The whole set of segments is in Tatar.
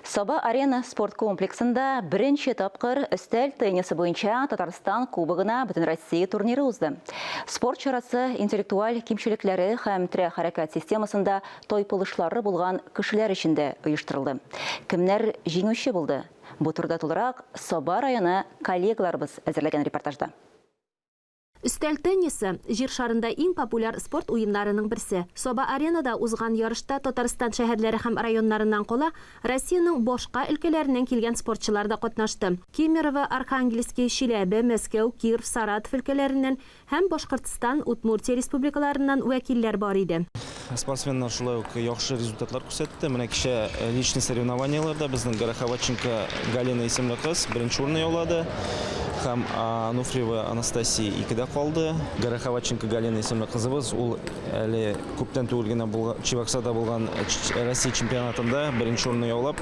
Саба арена спорт комплексында бірінші тапқыр үстел теннисі бойынша Татарстан кубогына бүтін Россия турниры узды. Спорт чарасы интеллектуаль кимчилекләре һәм тирә хәрәкәт системасында тойпылышлары булган кешеләр өчен оештырылды. Кемнәр җиңүче булды? Бу турыда тулырак Саба районы коллегаларыбыз әзерләгән репортажда. Үстәл теннисы җир шарында иң популяр спорт уеннарының берсе. Саба аренада узган ярышта Татарстан шәһәрләре һәм районнарыннан кола Россиянең башка өлкәләреннән килгән спортчылар да катнашты. Кемерово, Архангельский, Челябе, Мәскәү, Киев, Саратов өлкәләреннән һәм Башкортстан, Удмуртия республикаларыннан вәкилләр бар иде. Спортсменнар шулай ук яхшы результатлар күрсәтте. Менә кичә личный соревнованияларда безнең Гороховатченко Галина исемле кыз беренче урынны яулады. Һәм Ануфриева Анастасия икедә калды. Гороховатченко Галина исемле кызыбыз ул әле күптән түгел генә Чебоксарда булган Россия чемпионатында беренче урынны яулап,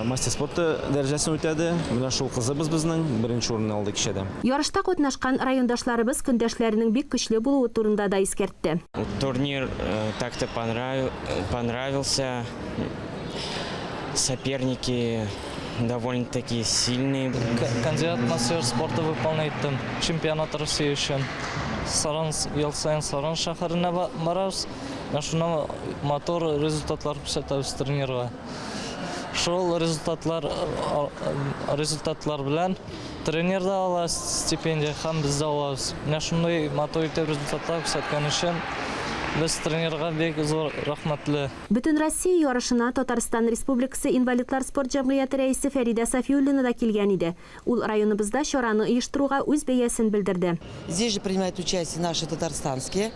мастер спорты дәрәҗәсен үтәде. Менә шул кызыбыз безнең беренче урынны алды кичәдә. Ярышта катнашкан райондашларыбыз көндәшләренең бик көчле булуы турында да искәртте. Турнир так-то понравился. Соперники довольно-таки сильные. Кандидат мастер спорта выполняет чемпионат России өчен. Ел сайын Саран шәһәренә барабыз. Шуның мотор результатлар күрсәтәбез тренерга. Шул результатлар белән тренер да ала стипендия һәм без да алабыз. Менә шундый мотор результатлар күрсәткән өчен без тренерга бик зур рәхмәтле. Бүтән Россия ярышына Татарстан Республикасы инвалидлар спорт җәмгыяте рәисе Фәридә Сафиуллина да килгән иде. Ул районыбызда чараны оештыруга үз бәясен белдерде. Здесь же принимают участие наши татарстанские.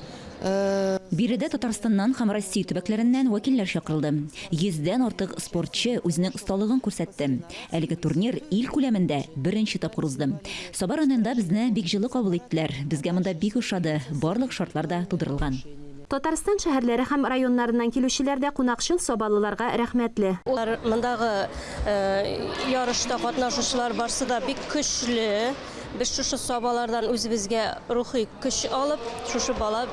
Биредә Татарстаннан һәм Россия төбәкләреннән вәкилләр чакырылды. 100дән артык спортчы үзенең осталыгын күрсәтте. Әлеге турнир ил күләмендә беренче тапкыр узды. Саба районында безне бик җылы кабул иттеләр. Безгә монда бик ошады. Барлык шартлар да тудырылган. Татарстан шәһәрләре һәм районнарыннан килүчеләр дә кунакчыл сабалыларга рәхмәтле. Улар мондагы ярышта катнашучылар барсы да бик көчле. Без шушы сабалардан үзебезгә рухи көч алып, шушы балага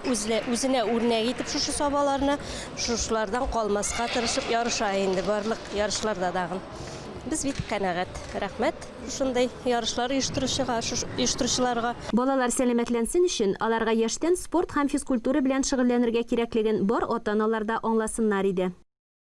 үзенә үрнәк итеп шушы сабаларны шушылардан калмаска тырышып ярыша инде барлык ярышларда дагы. Без бик канәгать. Рәхмәт шундай ярышлар оештыручыларга. Балалар сәламәтләнсен өчен аларга яшьтән спорт һәм физкультура белән шөгыльләнергә кирәклеген бар ата-аналар да аңласыннар иде.